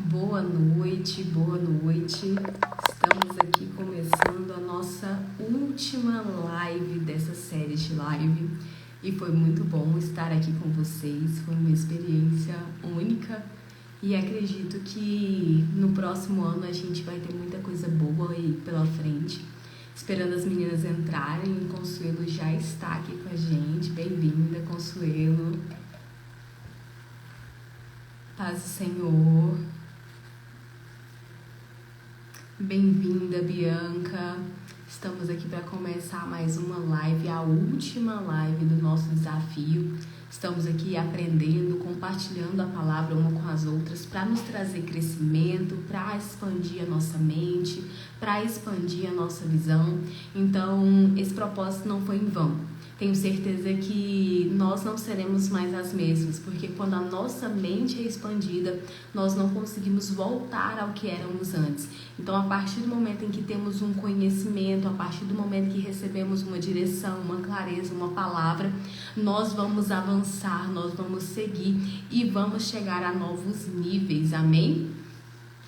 Boa noite, boa noite. Estamos aqui começando a nossa última live dessa série de live e foi muito bom estar aqui com vocês. Foi uma experiência única e acredito que no próximo ano a gente vai ter muita coisa boa aí pela frente. Esperando as meninas entrarem, Consuelo já está aqui com a gente. Bem-vinda, Consuelo. Paz do Senhor. Bem-vinda, Bianca. Estamos aqui para começar mais uma live, a última live do nosso desafio. Estamos aqui aprendendo, compartilhando a palavra uma com as outras para nos trazer crescimento, para expandir a nossa mente, para expandir a nossa visão. Então, esse propósito não foi em vão. Tenho certeza que nós não seremos mais as mesmas, porque quando a nossa mente é expandida, nós não conseguimos voltar ao que éramos antes. Então, a partir do momento em que temos um conhecimento, a partir do momento que recebemos uma direção, uma clareza, uma palavra, nós vamos avançar, nós vamos seguir e vamos chegar a novos níveis, amém?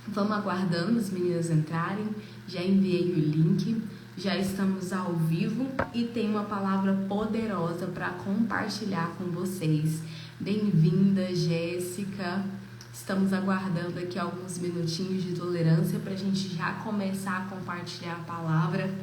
Vamos aguardando as meninas entrarem, já enviei o link. Já estamos ao vivo e tem uma palavra poderosa para compartilhar com vocês. Bem-vinda, Jéssica. Estamos aguardando aqui alguns minutinhos de tolerância para a gente já começar a compartilhar a palavra.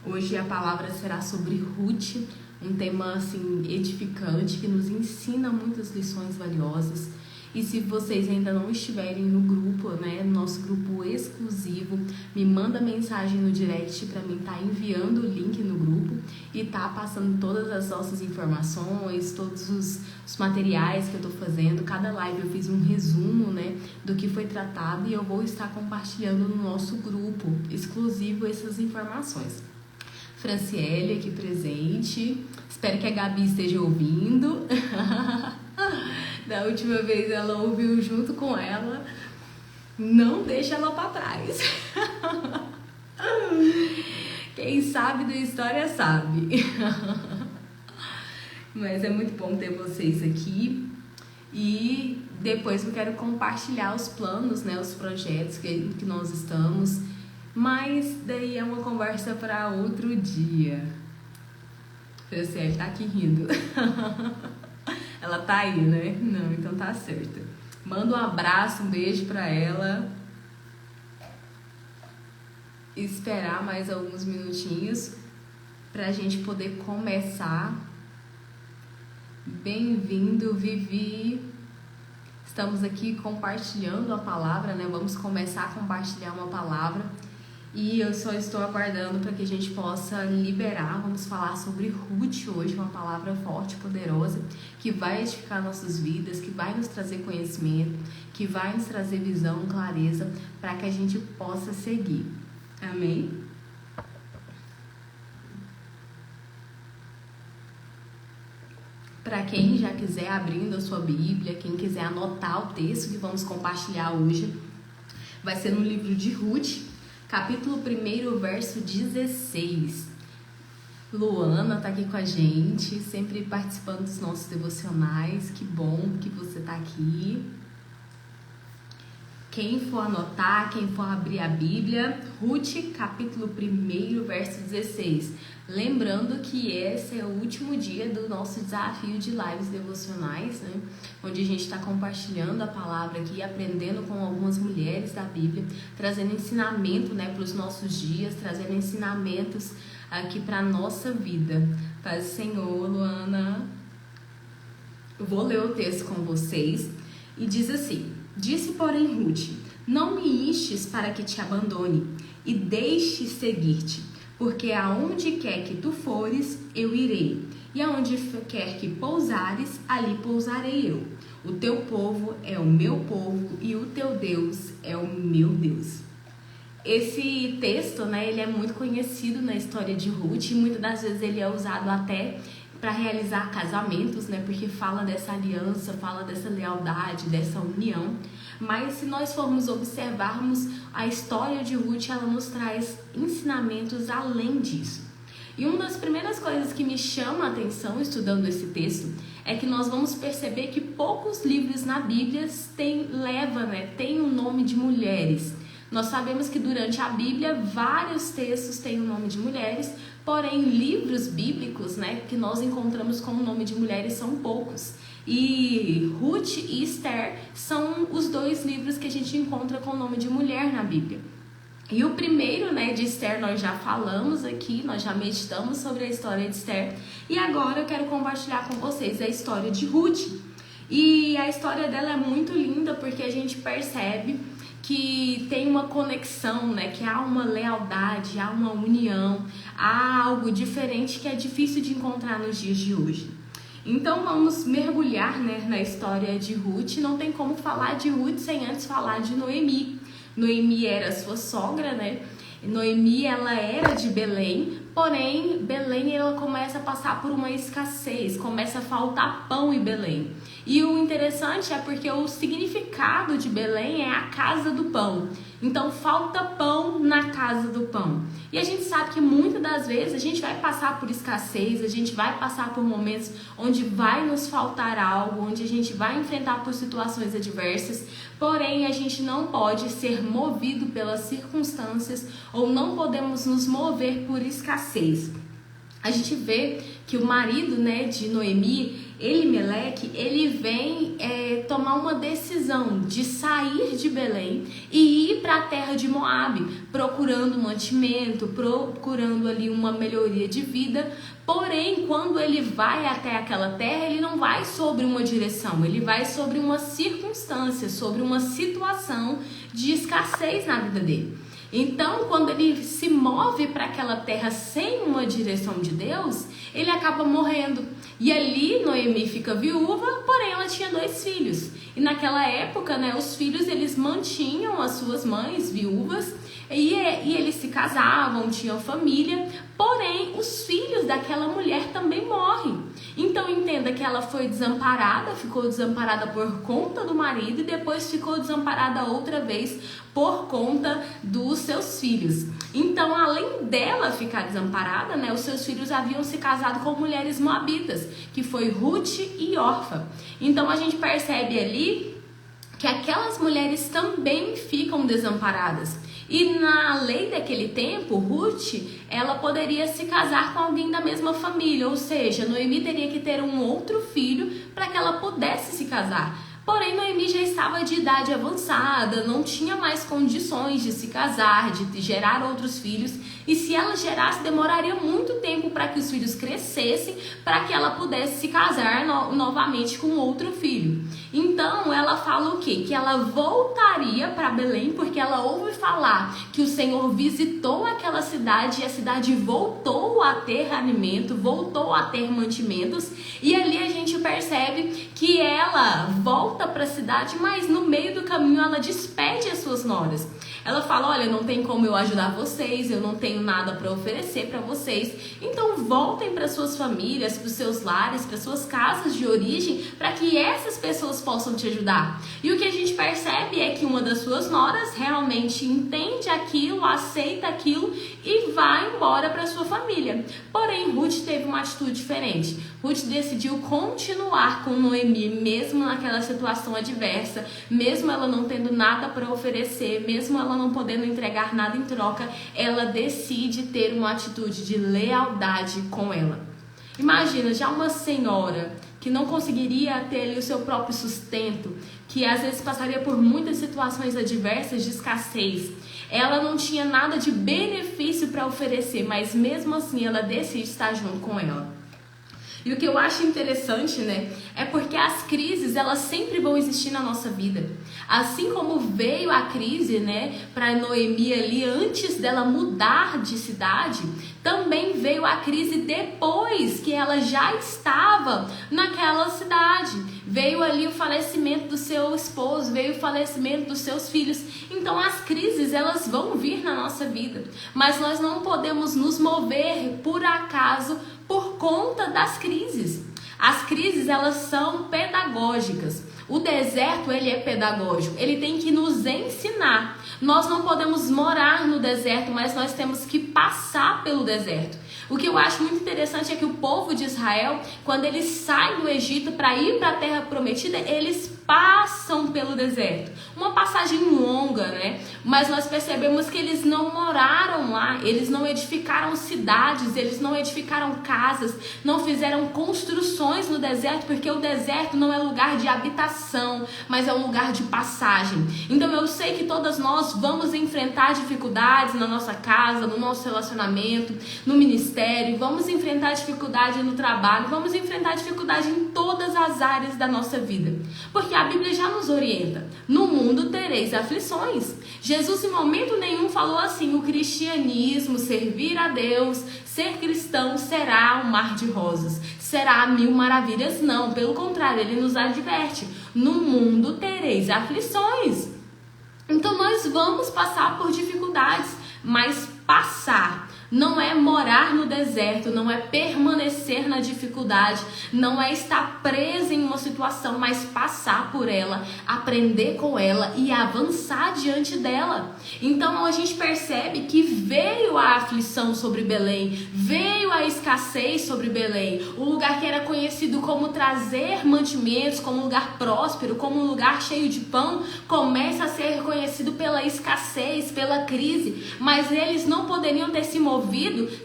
Hoje a palavra será sobre Ruth, um tema assim edificante que nos ensina muitas lições valiosas. E se vocês ainda não estiverem no grupo, né, nosso grupo exclusivo, me manda mensagem no direct para mim estar enviando o link no grupo e passando todas as nossas informações, todos os materiais que eu estou fazendo. Cada live eu fiz um resumo, né, do que foi tratado e eu vou estar compartilhando no nosso grupo exclusivo essas informações. Franciele aqui presente, espero que a Gabi esteja ouvindo. Da última vez ela ouviu junto com ela. Não deixa ela pra trás. Quem sabe da história sabe. Mas é muito bom ter vocês aqui. E depois eu quero compartilhar os planos, né, os projetos que nós estamos. Mas daí é uma conversa para outro dia. Franciele tá aqui rindo. Ela tá aí, né? Não, então tá certo. Manda um abraço, um beijo pra ela. Esperar mais alguns minutinhos pra gente poder começar. Bem-vindo, Vivi. Estamos aqui compartilhando a palavra, né? Vamos começar a compartilhar uma palavra. E eu só estou aguardando para que a gente possa liberar. Vamos falar sobre Ruth hoje, uma palavra forte, poderosa, que vai edificar nossas vidas, que vai nos trazer conhecimento, que vai nos trazer visão, clareza, para que a gente possa seguir. Amém? Para quem já quiser abrindo a sua Bíblia, quem quiser anotar o texto que vamos compartilhar hoje, vai ser no livro de Ruth, capítulo 1, verso 16. Luana tá aqui com a gente, sempre participando dos nossos devocionais. Que bom que você tá aqui. Quem for anotar, quem for abrir a Bíblia, Ruth, capítulo 1, verso 16. Lembrando que esse é o último dia do nosso desafio de lives devocionais, né? Onde a gente está compartilhando a palavra aqui, aprendendo com algumas mulheres da Bíblia, trazendo ensinamento, né, para os nossos dias, trazendo ensinamentos aqui para a nossa vida. Paz do Senhor, Luana. Eu vou ler o texto com vocês e diz assim: Disse, porém, Ruth: Não me instes para que te abandone e deixe seguir-te, porque aonde quer que tu fores, eu irei, e aonde quer que pousares, ali pousarei eu. O teu povo é o meu povo e o teu Deus é o meu Deus. Esse texto, né, ele é muito conhecido na história de Ruth e muitas das vezes ele é usado até para realizar casamentos, né, porque fala dessa aliança, fala dessa lealdade, dessa união. Mas se nós formos observarmos a história de Ruth, ela nos traz ensinamentos além disso. E uma das primeiras coisas que me chama a atenção estudando esse texto é que nós vamos perceber que poucos livros na Bíblia tem o nome de mulheres. Nós sabemos que durante a Bíblia vários textos têm o nome de mulheres, porém livros bíblicos, né, que nós encontramos com o nome de mulheres são poucos. E Ruth e Esther são os dois livros que a gente encontra com o nome de mulher na Bíblia. E o primeiro, né, de Esther nós já falamos aqui, nós já meditamos sobre a história de Esther. E agora eu quero compartilhar com vocês a história de Ruth. E a história dela é muito linda porque a gente percebe que tem uma conexão, né? Que há uma lealdade, há uma união, há algo diferente que é difícil de encontrar nos dias de hoje. Então vamos mergulhar, né, na história de Ruth. Não tem como falar de Ruth sem antes falar de Noemi. Noemi era sua sogra, né? Noemi, ela era de Belém, porém Belém ela começa a passar por uma escassez, começa a faltar pão em Belém. E o interessante é porque o significado de Belém é a casa do pão. Então falta pão na casa do pão. E a gente sabe que muitas das vezes a gente vai passar por escassez, a gente vai passar por momentos onde vai nos faltar algo, onde a gente vai enfrentar por situações adversas, porém a gente não pode ser movido pelas circunstâncias ou não podemos nos mover por escassez. A gente vê que o marido, né, de Noemi, Elimeleque, ele vem tomar uma decisão de sair de Belém e ir para a terra de Moabe, procurando mantimento, procurando ali uma melhoria de vida. Porém, quando ele vai até aquela terra, ele não vai sobre uma direção, ele vai sobre uma circunstância, sobre uma situação de escassez na vida dele. Então, quando ele se move para aquela terra sem uma direção de Deus, ele acaba morrendo. E ali Noemi fica viúva, porém ela tinha 2 filhos. E naquela época, né, os filhos eles mantinham as suas mães viúvas e eles se casavam, tinham família, porém os filhos daquela mulher também morrem. Então entenda que ela foi desamparada, ficou desamparada por conta do marido e depois ficou desamparada outra vez por conta dos seus filhos. Então, além dela ficar desamparada, né, os seus filhos haviam se casado com mulheres moabitas, que foi Ruth e Orfa. Então a gente percebe ali que aquelas mulheres também ficam desamparadas. E na lei daquele tempo, Ruth, ela poderia se casar com alguém da mesma família, ou seja, Noemi teria que ter um outro filho para que ela pudesse se casar. Porém, Noemi já estava de idade avançada, não tinha mais condições de se casar, de gerar outros filhos. E se ela gerasse, demoraria muito tempo para que os filhos crescessem, para que ela pudesse se casar novamente com outro filho. Então, ela fala o quê? Que ela voltaria para Belém, porque ela ouve falar que o Senhor visitou aquela cidade e a cidade voltou a ter alimento, voltou a ter mantimentos. E ali a gente percebe que ela volta para a cidade, mas no meio do caminho ela despede as suas noras. Ela fala, olha, não tem como eu ajudar vocês, eu não tenho nada para oferecer para vocês. Então voltem para suas famílias, para os seus lares, para suas casas de origem, para que essas pessoas possam te ajudar. E o que a gente percebe é que uma das suas noras realmente entende aquilo, aceita aquilo e vai embora para sua família. Porém, Ruth teve uma atitude diferente. Ruth decidiu continuar com Noemi, mesmo naquela situação adversa, mesmo ela não tendo nada para oferecer, mesmo ela não podendo entregar nada em troca, ela decide ter uma atitude de lealdade com ela. Imagina, já uma senhora que não conseguiria ter ali o seu próprio sustento, que às vezes passaria por muitas situações adversas de escassez. Ela não tinha nada de benefício para oferecer, mas mesmo assim ela decide estar junto com ela. E o que eu acho interessante, né, é porque as crises, elas sempre vão existir na nossa vida. Assim como veio a crise, né, para Noemi ali antes dela mudar de cidade, também veio a crise depois que ela já estava naquela cidade. Veio ali o falecimento do seu esposo, veio o falecimento dos seus filhos. Então as crises, elas vão vir na nossa vida, mas nós não podemos nos mover por acaso por conta das crises. As crises, elas são pedagógicas. O deserto, ele é pedagógico, ele tem que nos ensinar. Nós não podemos morar no deserto, mas nós temos que passar pelo deserto. O que eu acho muito interessante é que o povo de Israel, quando eles saem do Egito para ir para a terra prometida, eles passam pelo deserto. Uma passagem longa, né? Mas nós percebemos que eles não moraram lá, eles não edificaram cidades, eles não edificaram casas, não fizeram construções no deserto, porque o deserto não é lugar de habitação, mas é um lugar de passagem. Então eu sei que todas nós vamos enfrentar dificuldades na nossa casa, no nosso relacionamento, no ministério, vamos enfrentar dificuldade no trabalho, vamos enfrentar dificuldade em todas as áreas da nossa vida. Porque a Bíblia já nos orienta. No mundo tereis aflições. Jesus em momento nenhum falou assim: o cristianismo, servir a Deus, ser cristão será um mar de rosas, será mil maravilhas. Não, pelo contrário, ele nos adverte: no mundo tereis aflições. Então nós vamos passar por dificuldades, mas passar não é morar no deserto, não é permanecer na dificuldade, não é estar preso em uma situação, mas passar por ela, aprender com ela e avançar diante dela. Então a gente percebe que veio a aflição sobre Belém, veio a escassez sobre Belém, o lugar que era conhecido como trazer mantimentos, como um lugar próspero, como um lugar cheio de pão, começa a ser reconhecido pela escassez, pela crise, mas eles não poderiam ter se movido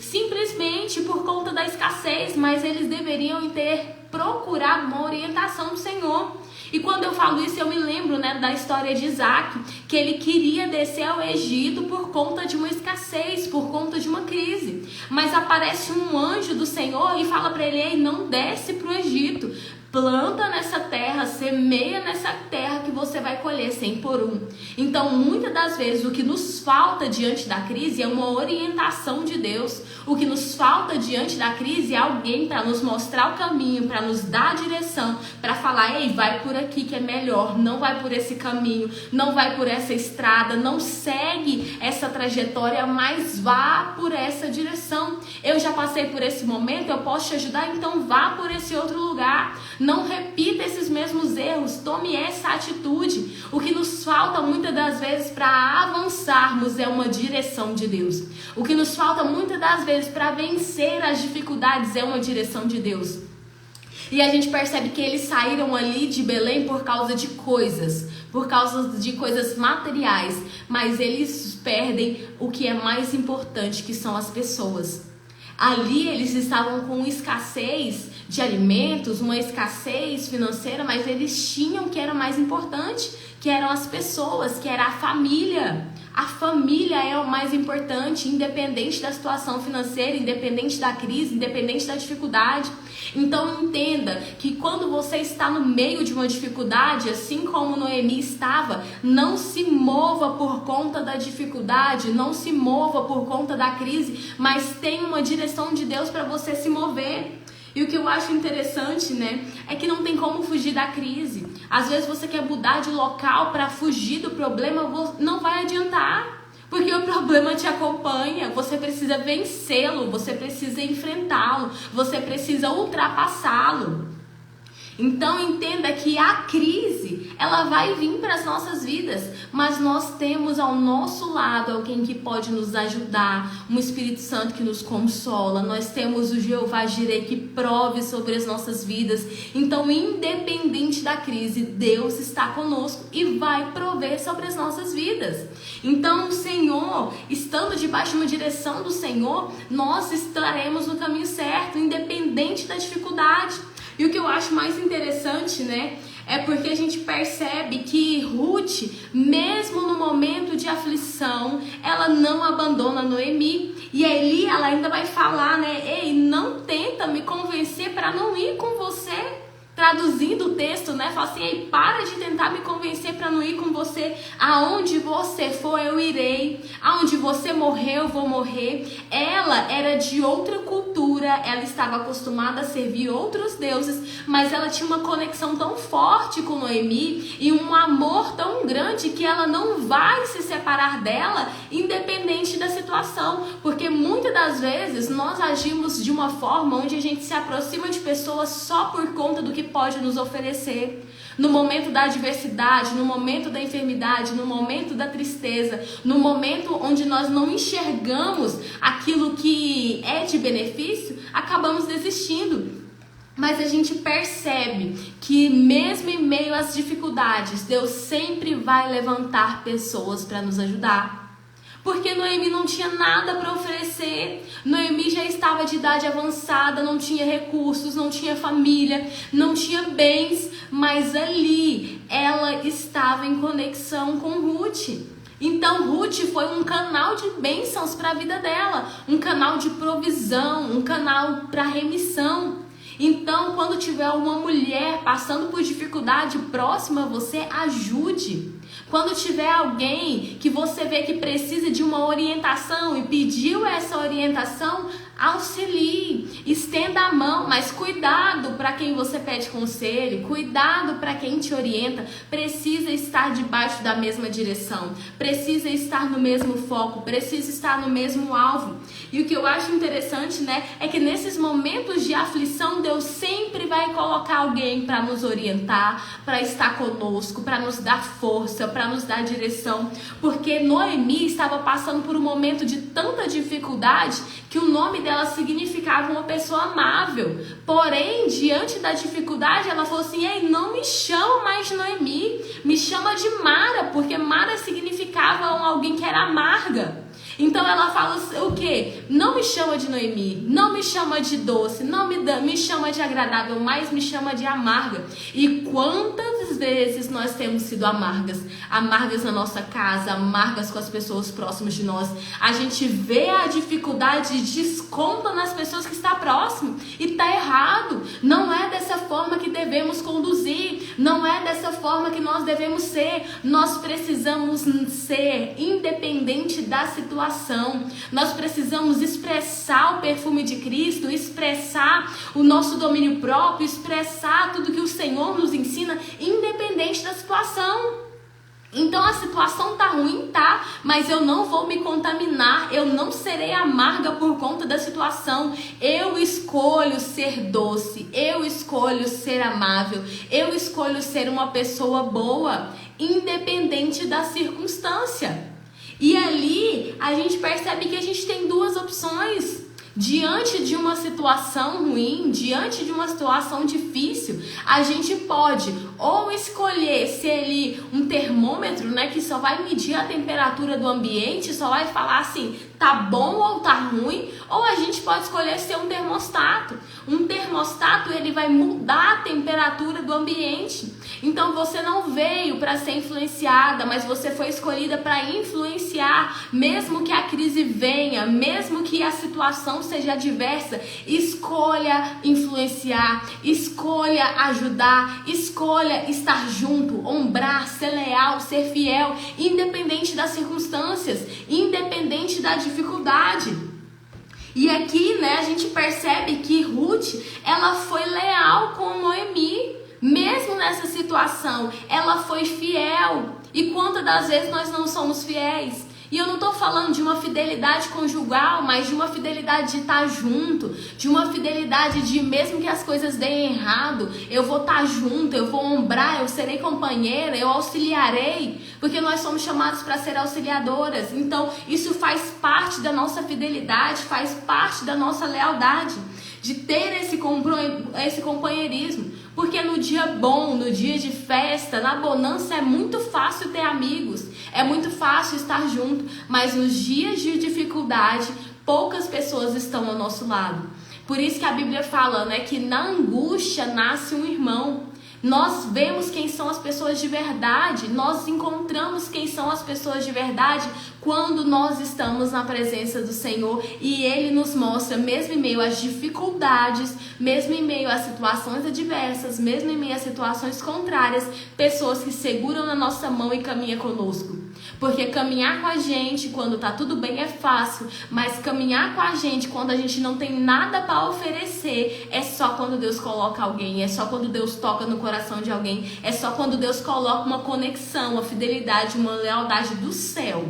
simplesmente por conta da escassez, mas eles deveriam ter procurado uma orientação do Senhor. E quando eu falo isso, eu me lembro, né, da história de Isaac, que ele queria descer ao Egito por conta de uma escassez, por conta de uma crise. Mas aparece um anjo do Senhor e fala para ele: ei, não desce para o Egito. Planta nessa terra, semeia nessa terra que você vai colher 100 por 1. Então, muitas das vezes, o que nos falta diante da crise é uma orientação de Deus. O que nos falta diante da crise é alguém para nos mostrar o caminho, para nos dar a direção, para falar: ei, vai por aqui que é melhor, não vai por esse caminho, não vai por essa estrada, não segue essa trajetória, mas vá por essa direção. Eu já passei por esse momento, eu posso te ajudar, então vá por esse outro lugar. Não repita esses mesmos erros, tome essa atitude. O que nos falta muitas das vezes para avançarmos é uma direção de Deus. O que nos falta muitas das vezes para vencer as dificuldades é uma direção de Deus. E a gente percebe que eles saíram ali de Belém por causa de coisas materiais, mas eles perdem o que é mais importante, que são as pessoas. Ali eles estavam com escassez de alimentos, uma escassez financeira, mas eles tinham o que era mais importante, que eram as pessoas, que era a família. A família é o mais importante, independente da situação financeira, independente da crise, independente da dificuldade. Então entenda que quando você está no meio de uma dificuldade, assim como Noemi estava, não se mova por conta da dificuldade, não se mova por conta da crise, mas tem uma direção de Deus para você se mover. E o que eu acho interessante, né, é que não tem como fugir da crise. Às vezes você quer mudar de local para fugir do problema, não vai adiantar. Porque o problema te acompanha, você precisa vencê-lo, você precisa enfrentá-lo, você precisa ultrapassá-lo. Então entenda que a crise, ela vai vir para as nossas vidas, mas nós temos ao nosso lado alguém que pode nos ajudar, um Espírito Santo que nos consola, nós temos o Jeová Jireh que prove sobre as nossas vidas. Então, independente da crise, Deus está conosco e vai prover sobre as nossas vidas. Então, o Senhor, estando debaixo de uma direção do Senhor, nós estaremos no caminho certo, independente da dificuldade. E o que eu acho mais interessante, né, é porque a gente percebe que Ruth, mesmo no momento de aflição, ela não abandona Noemi. E ali ela ainda vai falar, né, ei, não tenta me convencer para não ir com você. Traduzindo o texto, né, fala assim: ei, para de tentar me convencer para não ir com você. Aonde você for, eu irei. Aonde você morrer, eu vou morrer. Ela era de outra cultura, ela estava acostumada a servir outros deuses, mas ela tinha uma conexão tão forte com Noemi e um amor tão grande que ela não vai se separar dela, independente da situação. Porque muitas das vezes nós agimos de uma forma onde a gente se aproxima de pessoas só por conta do que pode nos oferecer. no momento da adversidade, no momento da enfermidade, no momento da tristeza, no momento onde nós não enxergamos aquilo que é de benefício, acabamos desistindo. Mas a gente percebe que mesmo em meio às dificuldades, Deus sempre vai levantar pessoas para nos ajudar. Porque Noemi não tinha nada para oferecer. Noemi já estava de idade avançada, não tinha recursos, não tinha família, não tinha bens, mas ali ela estava em conexão com Ruth. Então Ruth foi um canal de bênçãos para a vida dela, um canal de provisão, um canal para remissão. Então, quando tiver uma mulher passando por dificuldade próxima a você, ajude. Quando tiver alguém que você vê que precisa de uma orientação e pediu essa orientação, auxilie, estenda a mão, mas cuidado para quem você pede conselho, cuidado para quem te orienta, precisa estar debaixo da mesma direção, precisa estar no mesmo foco, precisa estar no mesmo alvo. E o que eu acho interessante, é que nesses momentos de aflição, Deus sempre vai colocar alguém para nos orientar, para estar conosco, para nos dar força, para nos dar direção, porque Noemi estava passando por um momento de tanta dificuldade que o nome dela significava uma pessoa amável. Porém, diante da dificuldade, ela falou assim: ei, não me chama mais de Noemi, me chama de Mara, porque Mara significava alguém que era amarga. Então ela fala o quê? Não me chama de Noemi, não me chama de doce, não me chama de agradável, mas me chama de amarga. E quantas vezes nós temos sido amargas? Amargas na nossa casa, amargas com as pessoas próximas de nós. A gente vê a dificuldade e desconta nas pessoas que estão próximo. E tá errado. Não é dessa forma que devemos conduzir. Não é dessa forma que nós devemos ser. Nós precisamos ser independente da situação. Nós precisamos expressar o perfume de Cristo, expressar o nosso domínio próprio, expressar tudo que o Senhor nos ensina, independente da situação. Então a situação tá ruim, tá? Mas eu não vou me contaminar, eu não serei amarga por conta da situação. Eu escolho ser doce, eu escolho ser amável, eu escolho ser uma pessoa boa, independente da circunstância. E ali a gente percebe que a gente tem duas opções. Diante de uma situação ruim, diante de uma situação difícil, a gente pode ou escolher ser ali um termômetro, que só vai medir a temperatura do ambiente, só vai falar assim, tá bom ou tá ruim, ou a gente pode escolher ser um termostato. Um termostato, ele vai mudar a temperatura do ambiente. Então você não veio para ser influenciada, mas você foi escolhida para influenciar, mesmo que a crise venha, mesmo que a situação seja adversa, escolha influenciar, escolha ajudar, escolha estar junto, ombrar, ser leal, ser fiel, independente das circunstâncias, independente da dificuldade. E aqui, a gente percebe que Ruth, ela foi leal com Noemi. Mesmo nessa situação, ela foi fiel. E quantas das vezes nós não somos fiéis? E eu não estou falando de uma fidelidade conjugal, mas de uma fidelidade de estar junto, de uma fidelidade de mesmo que as coisas deem errado, eu vou estar junto, eu vou ombrar, eu serei companheira, eu auxiliarei, porque nós somos chamados para ser auxiliadoras. Então isso faz parte da nossa fidelidade, faz parte da nossa lealdade, de ter esse companheirismo. Porque no dia bom, no dia de festa, na bonança é muito fácil ter amigos, é muito fácil estar junto, mas nos dias de dificuldade, poucas pessoas estão ao nosso lado. Por isso que a Bíblia fala, que na angústia nasce um irmão. Nós vemos quem são as pessoas de verdade, nós encontramos quem são as pessoas de verdade quando nós estamos na presença do Senhor e Ele nos mostra, mesmo em meio às dificuldades, mesmo em meio às situações adversas, mesmo em meio às situações contrárias, pessoas que seguram na nossa mão e caminham conosco. Porque caminhar com a gente quando tá tudo bem é fácil, mas caminhar com a gente quando a gente não tem nada para oferecer é só quando Deus coloca alguém, é só quando Deus toca no coração de alguém, é só quando Deus coloca uma conexão, uma fidelidade, uma lealdade do céu.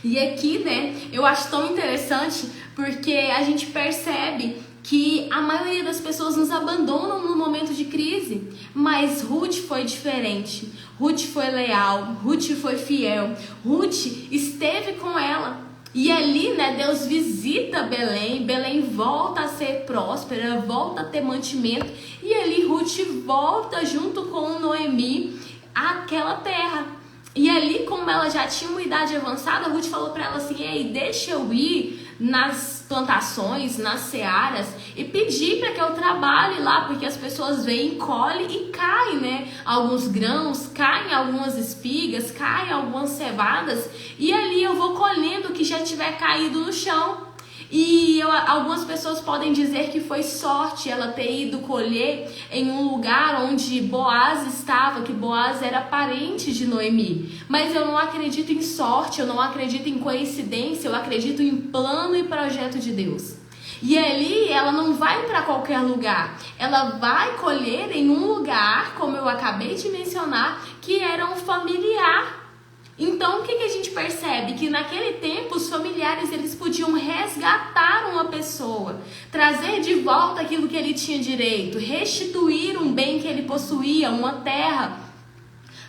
E aqui, eu acho tão interessante porque a gente percebe que a maioria das pessoas nos abandonam no momento de crise, mas Ruth foi diferente. Ruth foi leal, Ruth foi fiel, Ruth esteve com ela. E ali, né, Deus visita Belém, Belém volta a ser próspera, volta a ter mantimento, e ali Ruth volta junto com Noemi àquela terra. E ali, como ela já tinha uma idade avançada, Ruth falou para ela assim: ei, deixa eu ir nas plantações, nas searas e pedir para que eu trabalhe lá, porque as pessoas vêm, colhem e caem, né? Alguns grãos, caem algumas espigas, caem algumas cevadas, e ali eu vou colhendo o que já tiver caído no chão. E algumas pessoas podem dizer que foi sorte ela ter ido colher em um lugar onde Boaz estava, que Boaz era parente de Noemi. Mas eu não acredito em sorte, eu não acredito em coincidência, eu acredito em plano e projeto de Deus. E ali ela não vai para qualquer lugar, ela vai colher em um lugar, como eu acabei de mencionar, que era um familiar. Então, o que a gente percebe? Que naquele tempo os familiares eles podiam resgatar uma pessoa, trazer de volta aquilo que ele tinha direito, restituir um bem que ele possuía, uma terra,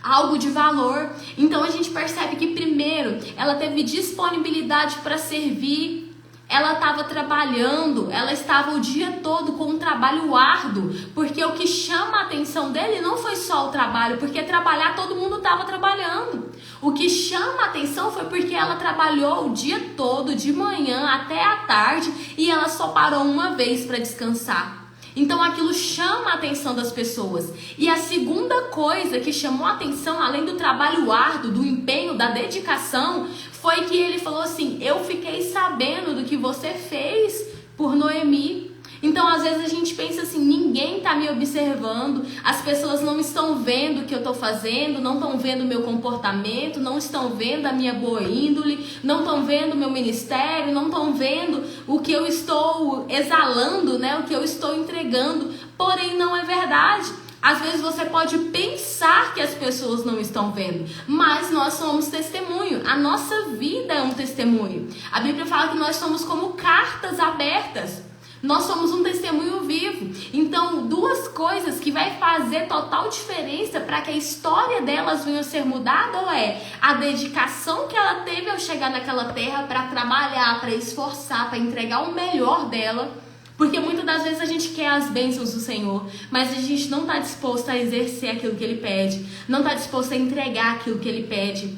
algo de valor. Então a gente percebe que primeiro ela teve disponibilidade para servir. Ela estava trabalhando, ela estava o dia todo com um trabalho árduo, porque o que chama a atenção dele não foi só o trabalho, porque trabalhar todo mundo estava trabalhando. O que chama a atenção foi porque ela trabalhou o dia todo, de manhã até à tarde, e ela só parou uma vez para descansar. Então aquilo chama a atenção das pessoas. E a segunda coisa que chamou a atenção, além do trabalho árduo, do empenho, da dedicação, foi que ele falou assim: eu fiquei sabendo do que você fez por Noemi. Então às vezes a gente pensa assim: ninguém está me observando, as pessoas não estão vendo o que eu estou fazendo, não estão vendo o meu comportamento, não estão vendo a minha boa índole, não estão vendo o meu ministério, não estão vendo o que eu estou exalando, né? O que eu estou entregando. Porém não é verdade. Às vezes você pode pensar que as pessoas não estão vendo, mas nós somos testemunho. A nossa vida é um testemunho. A Bíblia fala que nós somos como cartas abertas. Nós somos um testemunho vivo. Então, duas coisas que vai fazer total diferença para que a história delas venha a ser mudada é a dedicação que ela teve ao chegar naquela terra para trabalhar, para esforçar, para entregar o melhor dela. Porque muitas das vezes a gente quer as bênçãos do Senhor, mas a gente não está disposto a exercer aquilo que Ele pede, não está disposto a entregar aquilo que Ele pede.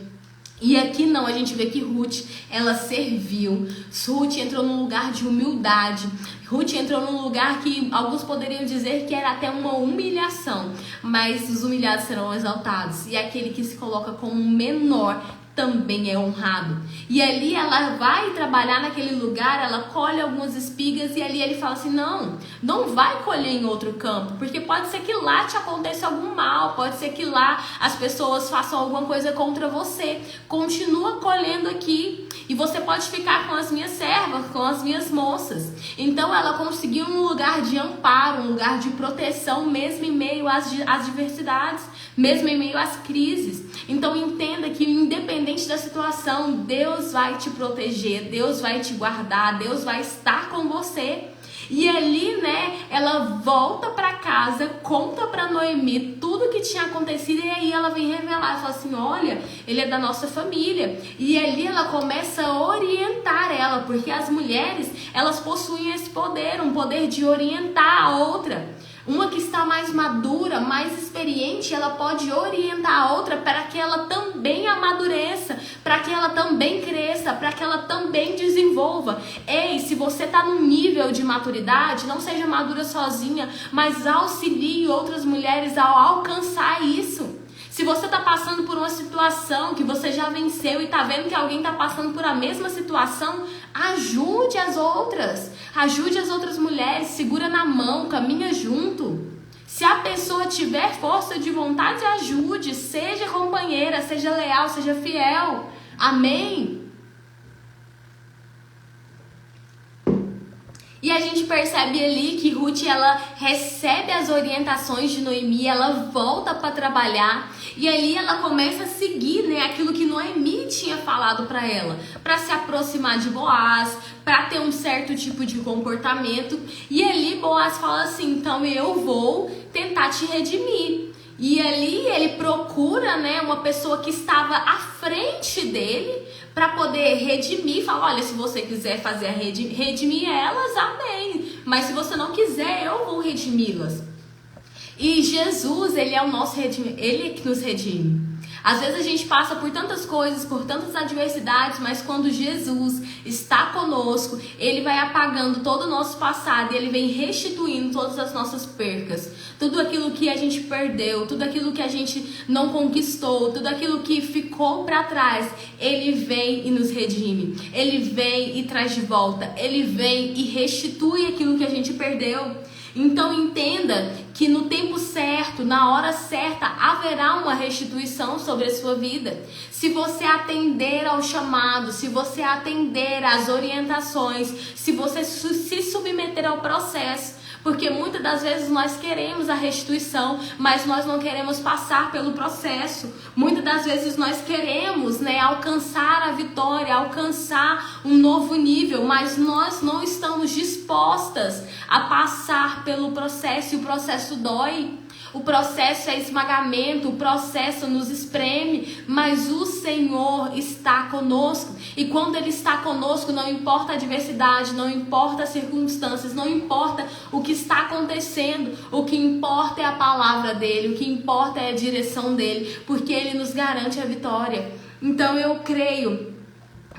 E aqui não, a gente vê que Ruth, ela serviu. Ruth entrou num lugar de humildade. Ruth entrou num lugar que alguns poderiam dizer que era até uma humilhação, mas os humilhados serão exaltados. E aquele que se coloca como menor também é honrado. E ali ela vai trabalhar naquele lugar, ela colhe algumas espigas e ali ele fala assim: não vai colher em outro campo, porque pode ser que lá te aconteça algum mal, pode ser que lá as pessoas façam alguma coisa contra você. Continua colhendo aqui e você pode ficar com as minhas servas, com as minhas moças. Então ela conseguiu um lugar de amparo, um lugar de proteção, mesmo em meio às adversidades, mesmo em meio às crises. Então entenda que independente da situação, Deus vai te proteger, Deus vai te guardar, Deus vai estar com você. E ali, né, ela volta para casa, conta para Noemi tudo que tinha acontecido, e aí ela vem revelar, fala assim: olha, ele é da nossa família. E ali ela começa a orientar ela, porque as mulheres, elas possuem esse poder, um poder de orientar a outra. Uma que está mais madura, mais experiente, ela pode orientar a outra para que ela também amadureça, para que ela também cresça, para que ela também desenvolva. Ei, se você está num nível de maturidade, não seja madura sozinha, mas auxilie outras mulheres ao alcançar isso. Se você está passando por uma situação que você já venceu e está vendo que alguém está passando por a mesma situação, ajude as outras. Ajude as outras mulheres, segura na mão, caminha junto. Se a pessoa tiver força de vontade, ajude. Seja companheira, seja leal, seja fiel. Amém? E a gente percebe ali que Ruth, ela recebe as orientações de Noemi, ela volta para trabalhar e ali ela começa a seguir, né, aquilo que Noemi tinha falado para ela, para se aproximar de Boaz, para ter um certo tipo de comportamento. E ali Boaz fala assim: então eu vou tentar te redimir. E ali ele procura, né, uma pessoa que estava à frente dele para poder redimir. Fala: olha, se você quiser fazer redimir elas, amém. Mas se você não quiser, eu vou redimi-las. E Jesus, ele é o nosso redimir, ele que nos redime. Às vezes a gente passa por tantas coisas, por tantas adversidades, mas quando Jesus está conosco, ele vai apagando todo o nosso passado e ele vem restituindo todas as nossas percas. Tudo aquilo que a gente perdeu, tudo aquilo que a gente não conquistou, tudo aquilo que ficou para trás, ele vem e nos redime. Ele vem e traz de volta. Ele vem e restitui aquilo que a gente perdeu. Então entenda que no tempo certo, na hora certa, haverá uma restituição sobre a sua vida. Se você atender ao chamado, se você atender às orientações, se você se submeter ao processo. Porque muitas das vezes nós queremos a restituição, mas nós não queremos passar pelo processo. Muitas das vezes nós queremos, né, alcançar a vitória, alcançar um novo nível, mas nós não estamos dispostas a passar pelo processo, e o processo dói. O processo é esmagamento, o processo nos espreme, mas o Senhor está conosco. E quando Ele está conosco, não importa a adversidade, não importa as circunstâncias, não importa o que está acontecendo, o que importa é a palavra dEle, o que importa é a direção dEle, porque Ele nos garante a vitória. Então eu creio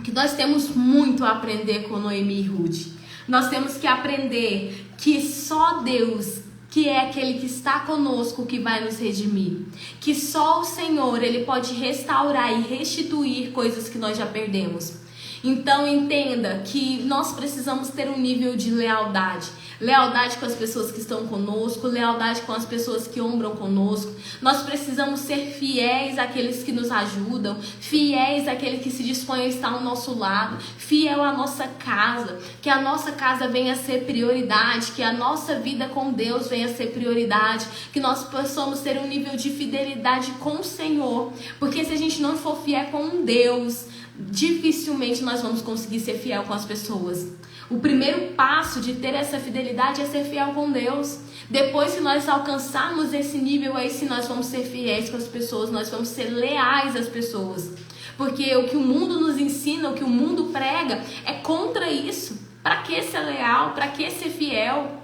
que nós temos muito a aprender com Noemi e Ruth. Nós temos que aprender que só Deus, que é aquele que está conosco, que vai nos redimir. Que só o Senhor, Ele pode restaurar e restituir coisas que nós já perdemos. Então entenda que nós precisamos ter um nível de lealdade. Lealdade com as pessoas que estão conosco, lealdade com as pessoas que ombram conosco. Nós precisamos ser fiéis àqueles que nos ajudam, fiéis àquele que se dispõe a estar ao nosso lado, fiel à nossa casa, que a nossa casa venha a ser prioridade, que a nossa vida com Deus venha a ser prioridade, que nós possamos ter um nível de fidelidade com o Senhor, porque se a gente não for fiel com Deus, dificilmente nós vamos conseguir ser fiel com as pessoas. O primeiro passo de ter essa fidelidade é ser fiel com Deus. Depois que nós alcançarmos esse nível, aí sim nós vamos ser fiéis com as pessoas, nós vamos ser leais às pessoas. Porque o que o mundo nos ensina, o que o mundo prega, é contra isso. Para que ser leal? Para que ser fiel?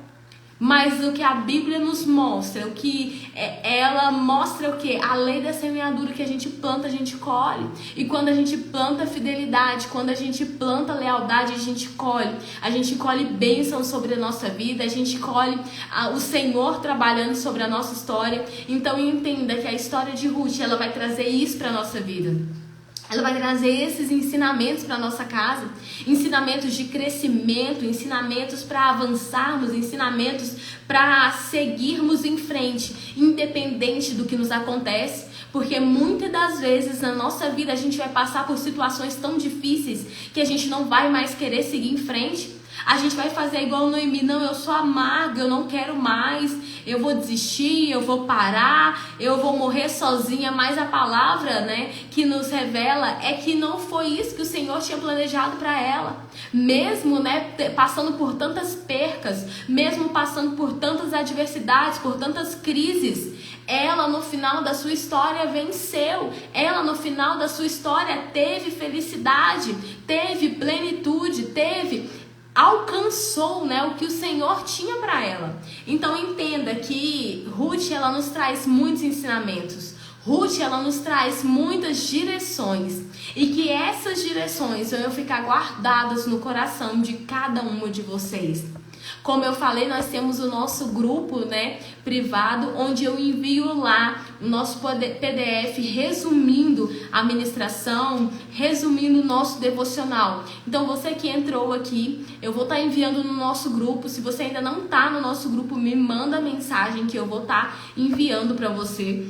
Mas o que a Bíblia nos mostra, o que ela mostra o que? A lei da semeadura, que a gente planta, a gente colhe. E quando a gente planta fidelidade, quando a gente planta lealdade, a gente colhe. A gente colhe bênção sobre a nossa vida, a gente colhe o Senhor trabalhando sobre a nossa história. Então entenda que a história de Ruth, ela vai trazer isso para a nossa vida. Ela vai trazer esses ensinamentos para a nossa casa, ensinamentos de crescimento, ensinamentos para avançarmos, ensinamentos para seguirmos em frente, independente do que nos acontece, porque muitas das vezes na nossa vida a gente vai passar por situações tão difíceis que a gente não vai mais querer seguir em frente. A gente vai fazer igual o Noemi: não, eu sou amarga, eu não quero mais, eu vou desistir, eu vou parar, eu vou morrer sozinha. Mas a palavra, né, que nos revela é que não foi isso que o Senhor tinha planejado para ela. Mesmo, né, passando por tantas percas, mesmo passando por tantas adversidades, por tantas crises, ela no final da sua história venceu. Ela no final da sua história teve felicidade, teve plenitude, alcançou, né, o que o Senhor tinha para ela. Então entenda que Ruth, ela nos traz muitos ensinamentos. Ruth, ela nos traz muitas direções, e que essas direções vão ficar guardadas no coração de cada um de vocês. Como eu falei, nós temos o nosso grupo, né, privado, onde eu envio lá o nosso PDF resumindo a ministração, resumindo o nosso devocional. Então você que entrou aqui, eu vou estar enviando no nosso grupo. Se você ainda não está no nosso grupo, me manda mensagem que eu vou estar enviando para você.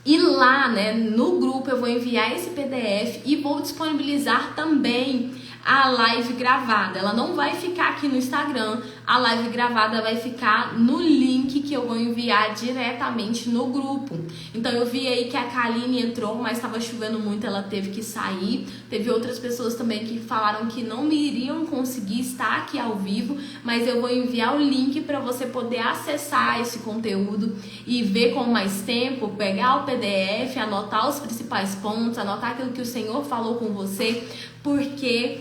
E lá, né, no grupo eu vou enviar esse PDF e vou disponibilizar também a live gravada. Ela não vai ficar aqui no Instagram, a live gravada vai ficar no link que eu vou enviar diretamente no grupo. Então eu vi aí que a Kaline entrou, mas estava chovendo muito, ela teve que sair. Teve outras pessoas também que falaram que não me iriam conseguir estar aqui ao vivo, mas eu vou enviar o link para você poder acessar esse conteúdo e ver com mais tempo, pegar o PDF, anotar os principais pontos, anotar aquilo que o Senhor falou com você, porque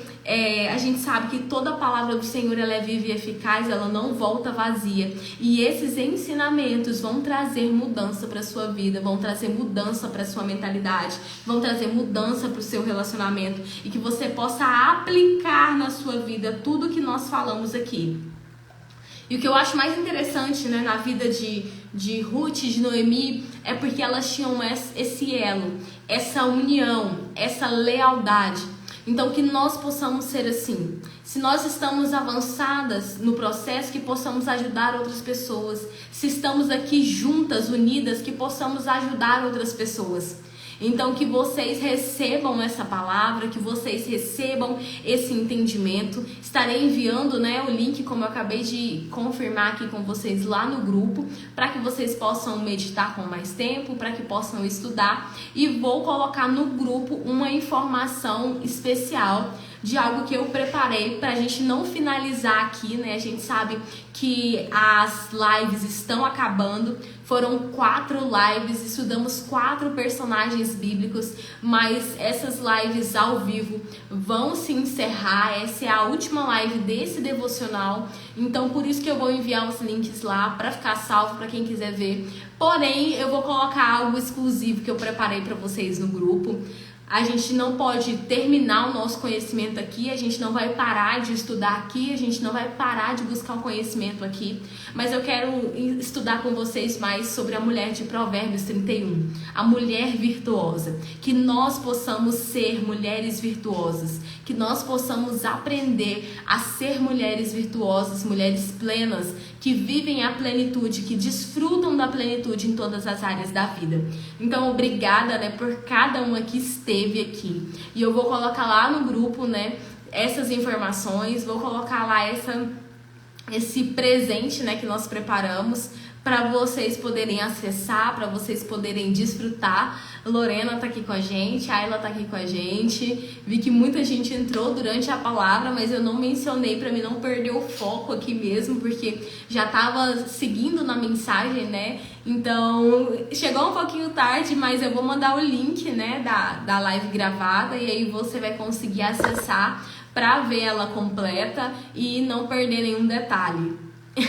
a gente sabe que toda a palavra do Senhor ela é viva e eficaz, ela não volta vazia. E esses ensinamentos vão trazer mudança para sua vida, vão trazer mudança para sua mentalidade, vão trazer mudança para o seu relacionamento e que você possa aplicar na sua vida tudo que nós falamos aqui. E o que eu acho mais interessante, né, na vida de Ruth e de Noemi é porque elas tinham esse elo, essa união, essa lealdade. Então que nós possamos ser assim. Se nós estamos avançadas no processo, que possamos ajudar outras pessoas. Se estamos aqui juntas, unidas, que possamos ajudar outras pessoas. Então que vocês recebam essa palavra, que vocês recebam esse entendimento. Estarei enviando, né, o link, como eu acabei de confirmar aqui com vocês lá no grupo, para que vocês possam meditar com mais tempo, para que possam estudar. E vou colocar no grupo uma informação especial de algo que eu preparei para a gente não finalizar aqui, né? A gente sabe que as lives estão acabando. Foram 4 lives, estudamos 4 personagens bíblicos, mas essas lives ao vivo vão se encerrar. Essa é a última live desse devocional, então por isso que eu vou enviar os links lá para ficar salvo para quem quiser ver. Porém, eu vou colocar algo exclusivo que eu preparei para vocês no grupo. A gente não pode terminar o nosso conhecimento aqui, a gente não vai parar de estudar aqui, a gente não vai parar de buscar o conhecimento aqui, mas eu quero estudar com vocês mais sobre a mulher de Provérbios 31, a mulher virtuosa, que nós possamos ser mulheres virtuosas, que nós possamos aprender a ser mulheres virtuosas, mulheres plenas, que vivem a plenitude, que desfrutam da plenitude em todas as áreas da vida. Então, obrigada, né, por cada uma que esteve aqui. E eu vou colocar lá no grupo, né, essas informações, vou colocar lá esse presente, né, que nós preparamos para vocês poderem acessar, para vocês poderem desfrutar. Lorena tá aqui com a gente, a Ayla tá aqui com a gente. Vi que muita gente entrou durante a palavra, mas eu não mencionei para mim não perder o foco aqui mesmo, porque já tava seguindo na mensagem, né? Então, chegou um pouquinho tarde, mas eu vou mandar o link, né, da live gravada, e aí você vai conseguir acessar para ver ela completa e não perder nenhum detalhe.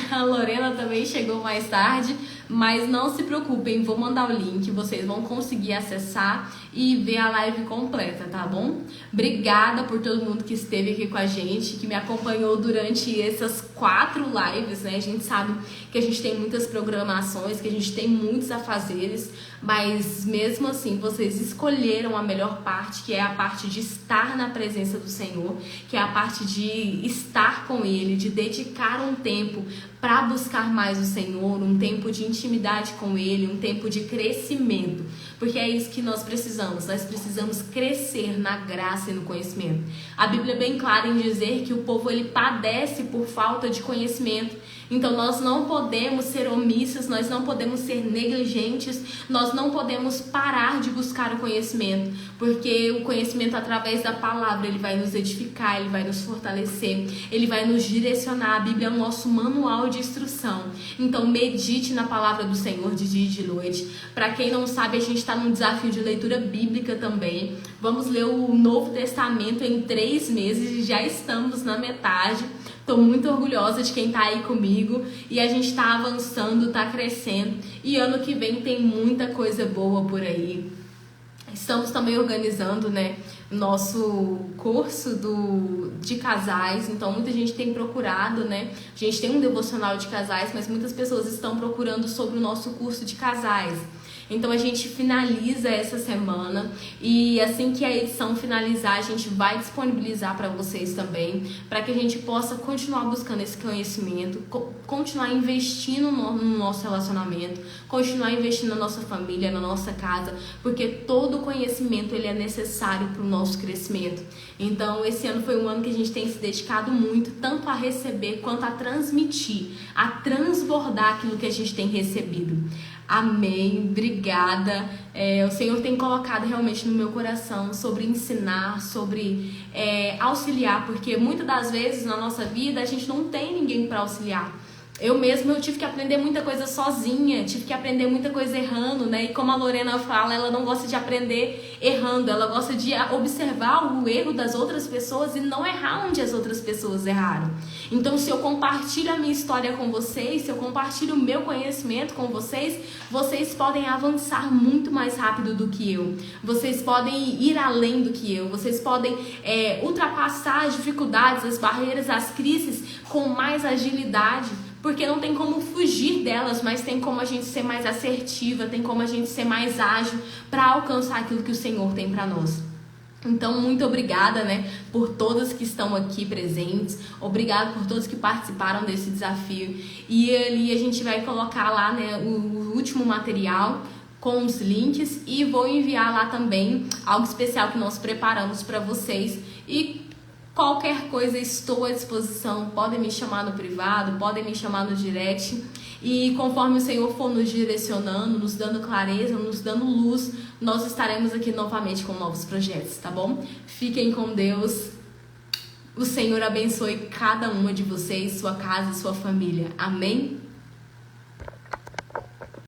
A Lorena também chegou mais tarde, mas não se preocupem, vou mandar o link, vocês vão conseguir acessar e ver a live completa, tá bom? Obrigada por todo mundo que esteve aqui com a gente, que me acompanhou durante essas 4 lives, né? A gente sabe que a gente tem muitas programações, que a gente tem muitos afazeres, mas mesmo assim vocês escolheram a melhor parte, que é a parte de estar na presença do Senhor, que é a parte de estar com Ele, de dedicar um tempo para buscar mais o Senhor, um tempo de intimidade com Ele, um tempo de crescimento, porque é isso que nós precisamos crescer na graça e no conhecimento. A Bíblia é bem clara em dizer que o povo ele padece por falta de conhecimento. Então nós não podemos ser omissas, nós não podemos ser negligentes, nós não podemos parar de buscar o conhecimento, porque o conhecimento através da palavra, ele vai nos edificar, ele vai nos fortalecer, ele vai nos direcionar. A Bíblia é o nosso manual de instrução. Então medite na palavra do Senhor de dia e de noite. Para quem não sabe, a gente está num desafio de leitura bíblica também. Vamos ler o Novo Testamento em 3 meses e já estamos na metade. Estou muito orgulhosa de quem está aí comigo e a gente está avançando, está crescendo, e ano que vem tem muita coisa boa por aí. Estamos também organizando, né, nosso curso de casais, então muita gente tem procurado, né? A gente tem um devocional de casais, mas muitas pessoas estão procurando sobre o nosso curso de casais. Então a gente finaliza essa semana e assim que a edição finalizar, a gente vai disponibilizar para vocês também, para que a gente possa continuar buscando esse conhecimento, continuar investindo no nosso relacionamento, continuar investindo na nossa família, na nossa casa, porque todo conhecimento ele é necessário para o nosso crescimento. Então esse ano foi um ano que a gente tem se dedicado muito, tanto a receber quanto a transmitir, a transbordar aquilo que a gente tem recebido. Amém, obrigada. O Senhor tem colocado realmente no meu coração sobre ensinar, sobre auxiliar, porque muitas das vezes na nossa vida a gente não tem ninguém para auxiliar. Eu tive que aprender muita coisa sozinha, tive que aprender muita coisa errando, né? E como a Lorena fala, ela não gosta de aprender errando, ela gosta de observar o erro das outras pessoas e não errar onde as outras pessoas erraram. Então, se eu compartilho a minha história com vocês, se eu compartilho o meu conhecimento com vocês, vocês podem avançar muito mais rápido do que eu. Vocês podem ir além do que eu. Vocês podem ultrapassar as dificuldades, as barreiras, as crises com mais agilidade. Porque não tem como fugir delas, mas tem como a gente ser mais assertiva, tem como a gente ser mais ágil para alcançar aquilo que o Senhor tem para nós. Então, muito obrigada, né, por todas que estão aqui presentes. Obrigada por todos que participaram desse desafio. E ali a gente vai colocar lá, né, o último material com os links e vou enviar lá também algo especial que nós preparamos para vocês. E qualquer coisa, estou à disposição, podem me chamar no privado, podem me chamar no direct e conforme o Senhor for nos direcionando, nos dando clareza, nos dando luz, nós estaremos aqui novamente com novos projetos, tá bom? Fiquem com Deus, o Senhor abençoe cada uma de vocês, sua casa e sua família, amém?